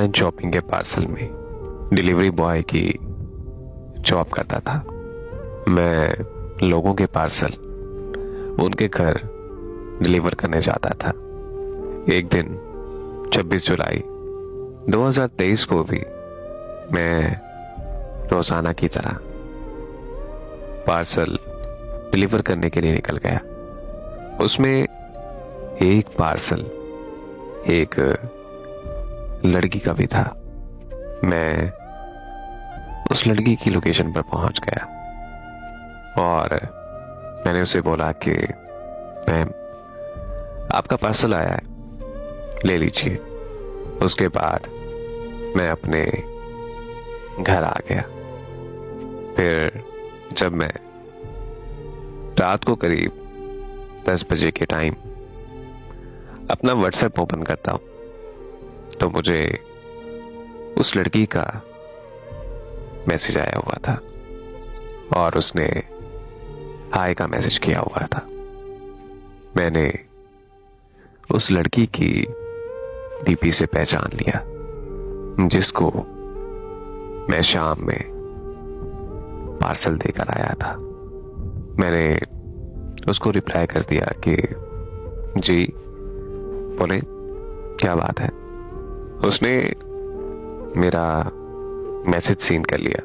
Online shopping के parcel में delivery boy की जॉब करता था। मैं लोगों के पार्सल उनके घर डिलीवर करने जाता था। एक दिन 26 जुलाई 2023 को भी मैं रोजाना की तरह पार्सल डिलीवर करने के लिए निकल गया। उसमें एक पार्सल एक लड़की का भी था। मैं उस लड़की की लोकेशन पर पहुंच गया और मैंने उसे बोला कि मैम, आपका पार्सल आया है, ले लीजिए। उसके बाद मैं अपने घर आ गया। फिर जब मैं रात को करीब 10 बजे के टाइम अपना व्हाट्सएप ओपन करता हूं तो मुझे उस लड़की का मैसेज आया हुआ था और उसने हाय का मैसेज किया हुआ था। मैंने उस लड़की की डीपी से पहचान लिया जिसको मैं शाम में पार्सल देकर आया था। मैंने उसको रिप्लाई कर दिया कि जी बोले, क्या बात है। उसने मेरा मैसेज सीन कर लिया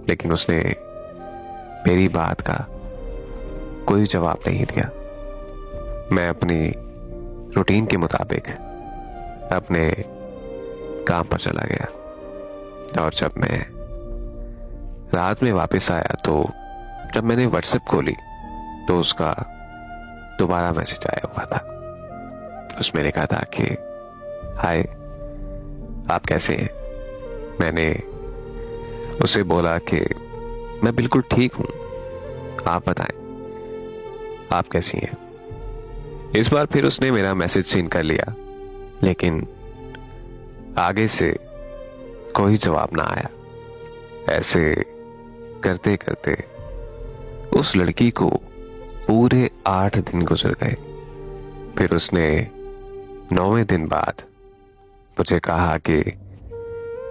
लेकिन उसने मेरी बात का कोई जवाब नहीं दिया। मैं अपनी रूटीन के मुताबिक अपने काम पर चला गया और जब मैं रात में वापस आया तो जब मैंने व्हाट्सएप खोली तो उसका दोबारा मैसेज आया हुआ था। उसमें लिखा था कि हाय, आप कैसे हैं। मैंने उसे बोला कि मैं बिल्कुल ठीक हूं, आप बताएं आप कैसी हैं। इस बार फिर उसने मेरा मैसेज सीन कर लिया लेकिन आगे से कोई जवाब ना आया। ऐसे करते करते उस लड़की को पूरे 8 दिन गुजर गए। फिर उसने 9वें दिन बाद मुझे कहा कि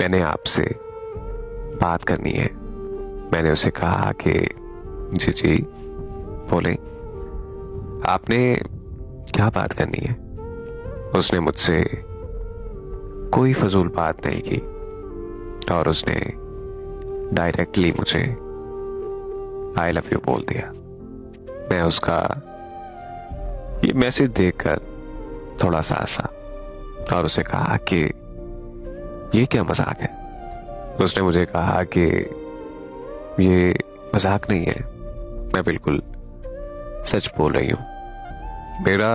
मैंने आपसे बात करनी है। मैंने उसे कहा कि जी जी बोले, आपने क्या बात करनी है। उसने मुझसे कोई फजूल बात नहीं की और उसने डायरेक्टली मुझे आई लव यू बोल दिया। मैं उसका ये मैसेज देखकर थोड़ा सा हंसा और उसे कहा कि ये क्या मजाक है। उसने मुझे कहा कि ये मजाक नहीं है, मैं बिल्कुल सच बोल रही हूं। मेरा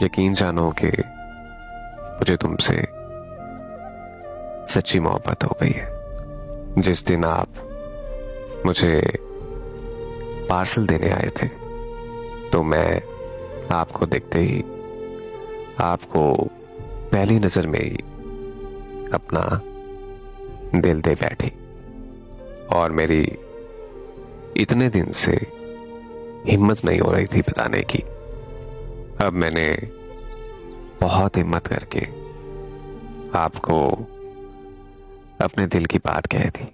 यकीन जानो कि मुझे तुमसे सच्ची मोहब्बत हो गई है। जिस दिन आप मुझे पार्सल देने आए थे तो मैं आपको देखते ही आपको पहली नजर में ही अपना दिल दे बैठी और मेरी इतने दिन से हिम्मत नहीं हो रही थी बताने की। अब मैंने बहुत हिम्मत करके आपको अपने दिल की बात कह दी।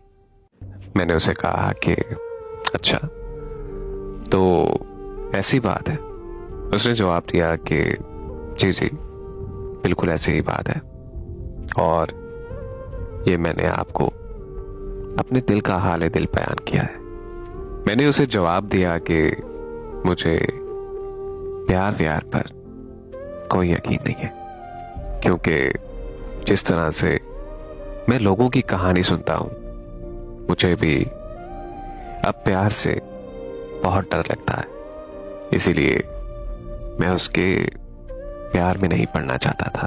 मैंने उसे कहा कि अच्छा तो ऐसी बात है। उसने जवाब दिया कि जी जी बिल्कुल ऐसी ही बात है और ये मैंने आपको अपने दिल का हाल दिल बयान किया है। मैंने उसे जवाब दिया कि मुझे प्यार व्यार पर कोई यकीन नहीं है क्योंकि जिस तरह से मैं लोगों की कहानी सुनता हूं मुझे भी अब प्यार से बहुत डर लगता है। इसीलिए मैं उसके प्यार में नहीं पड़ना चाहता था।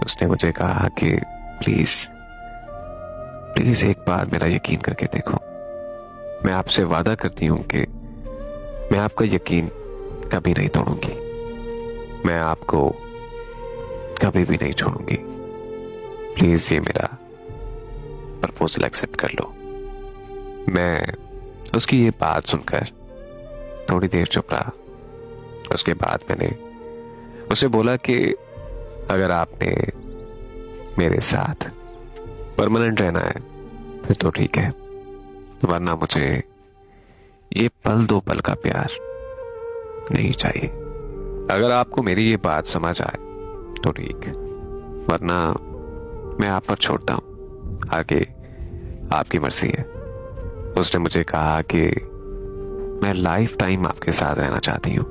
उसने मुझे कहा कि प्लीज प्लीज एक बार मेरा यकीन करके देखो। मैं आपसे वादा करती हूं कि मैं आपका यकीन कभी नहीं तोड़ूंगी। मैं आपको कभी भी नहीं छोड़ूंगी। प्लीज ये मेरा प्रपोजल एक्सेप्ट कर लो। मैं उसकी ये बात सुनकर थोड़ी देर चुप रहा। उसके बाद मैंने उसे बोला कि अगर आपने मेरे साथ परमानेंट रहना है फिर तो ठीक है, वरना मुझे ये पल दो पल का प्यार नहीं चाहिए। अगर आपको मेरी ये बात समझ आए तो ठीक, वरना मैं आप पर छोड़ता हूं, आगे आपकी मर्जी है। उसने मुझे कहा कि मैं लाइफ टाइम आपके साथ रहना चाहती हूँ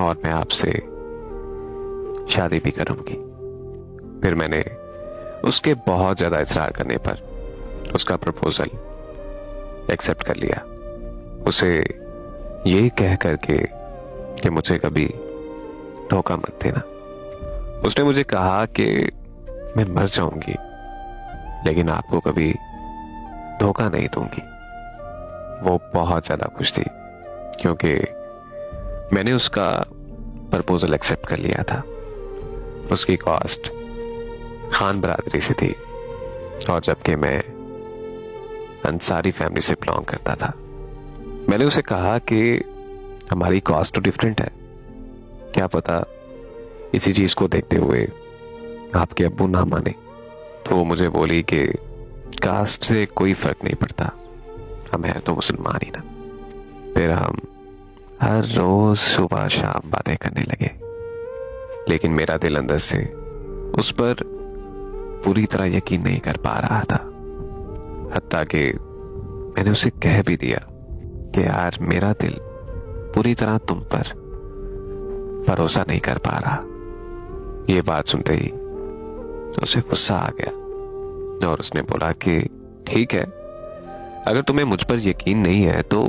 और मैं आपसे शादी भी करूंगी। फिर मैंने उसके बहुत ज्यादा इसरार करने पर उसका प्रपोजल एक्सेप्ट कर लिया, उसे ये कह करके कि मुझे कभी धोखा मत देना। उसने मुझे कहा कि मैं मर जाऊंगी लेकिन आपको कभी धोखा नहीं दूंगी। वो बहुत ज्यादा खुश थी क्योंकि मैंने उसका प्रपोजल एक्सेप्ट कर लिया था। उसकी कास्ट खान बरादरी से थी और जबकि मैं अंसारी फैमिली से बिलोंग करता था। मैंने उसे कहा कि हमारी कास्ट तो डिफरेंट है, क्या पता इसी चीज को देखते हुए आपके अब्बू ना माने। तो वो मुझे बोली कि कास्ट से कोई फर्क नहीं पड़ता, हम हैं तो मुसलमान ही ना। फिर हम हर रोज सुबह शाम बातें करने लगे, लेकिन मेरा दिल अंदर से उस पर पूरी तरह यकीन नहीं कर पा रहा था। हत्ता कि मैंने उसे कह भी दिया कि यार मेरा दिल पूरी तरह तुम पर भरोसा नहीं कर पा रहा। ये बात सुनते ही उसे गुस्सा आ गया और उसने बोला कि ठीक है, अगर तुम्हें मुझ पर यकीन नहीं है तो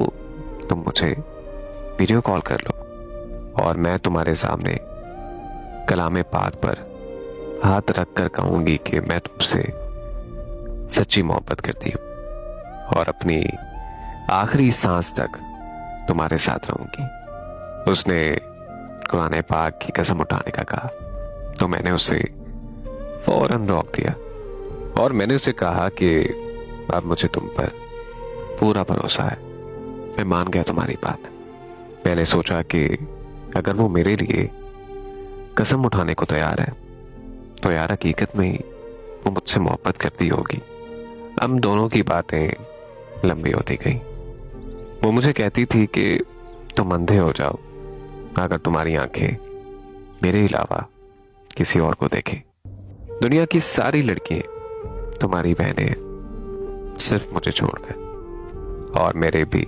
तुम मुझे वीडियो कॉल कर लो और मैं तुम्हारे सामने कलामे पाक पर हाथ रखकर कहूंगी कि मैं तुमसे सच्ची मोहब्बत करती हूँ और अपनी आखिरी सांस तक तुम्हारे साथ रहूंगी। उसने कुरान पाक की कसम उठाने का कहा तो मैंने उसे फौरन रोक दिया और मैंने उसे कहा कि अब मुझे तुम पर पूरा भरोसा है, मैं मान गया तुम्हारी बात। मैंने सोचा कि अगर वो मेरे लिए कसम उठाने को तैयार है तो यार हकीकत में ही वो मुझसे मोहब्बत करती होगी। हम दोनों की बातें लंबी होती गई। वो मुझे कहती थी कि तुम अंधे हो जाओ अगर तुम्हारी आंखें मेरे अलावा किसी और को देखें। दुनिया की सारी लड़कियां तुम्हारी बहनें हैं सिर्फ मुझे छोड़कर, और मेरे भी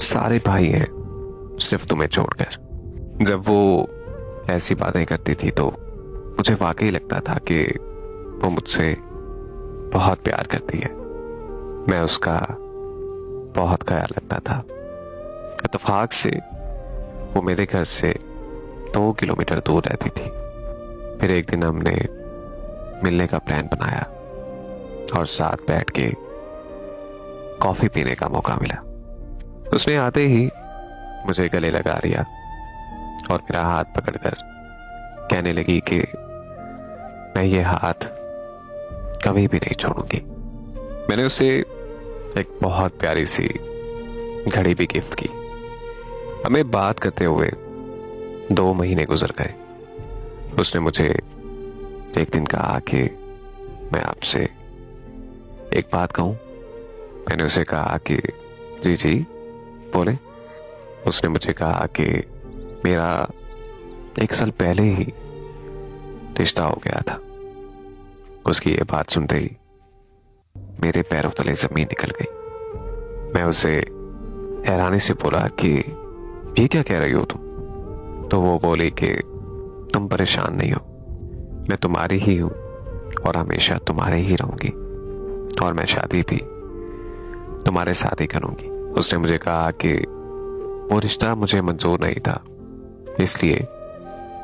सारे भाई हैं सिर्फ तुम्हें छोड़कर। जब वो ऐसी बातें करती थी तो मुझे वाकई लगता था कि वो मुझसे बहुत प्यार करती है। मैं उसका बहुत ख्याल रखता था। इत्तेफाक से वो मेरे घर से 2 किलोमीटर दूर रहती थी। फिर एक दिन हमने मिलने का प्लान बनाया और साथ बैठ के कॉफी पीने का मौका मिला। उसने आते ही मुझे गले लगा लिया और मेरा हाथ पकड़कर कहने लगी कि मैं ये हाथ कभी भी नहीं छोड़ूंगी। मैंने उसे एक बहुत प्यारी सी घड़ी भी गिफ्ट की। हमें बात करते हुए 2 महीने गुजर गए। उसने मुझे एक दिन कहा कि मैं आपसे एक बात कहूं। मैंने उसे कहा कि जी जी बोले। उसने मुझे कहा कि मेरा 1 साल पहले ही रिश्ता हो गया था। उसकी ये बात सुनते ही मेरे पैरों तले जमीन निकल गई। मैं उसे हैरानी से बोला कि ये क्या कह रही हो तुम? तो वो बोली कि तुम परेशान नहीं हो, मैं तुम्हारी ही हूं और हमेशा तुम्हारे ही रहूंगी और मैं शादी भी तुम्हारे साथ ही करूंगी। उसने मुझे कहा कि वो रिश्ता मुझे मंजूर नहीं था इसलिए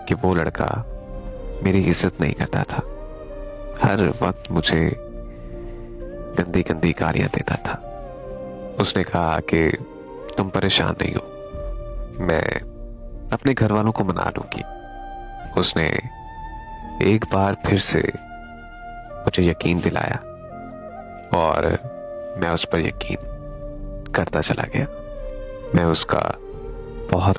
कि वो लड़का मेरी इज्जत नहीं करता था, हर वक्त मुझे गंदी गंदी गालियां देता था। उसने कहा कि तुम परेशान नहीं हो, मैं अपने घर वालों को मना लूंगी। उसने एक बार फिर से मुझे यकीन दिलाया और मैं उस पर यकीन करता चला गया। मैं उसका बहुत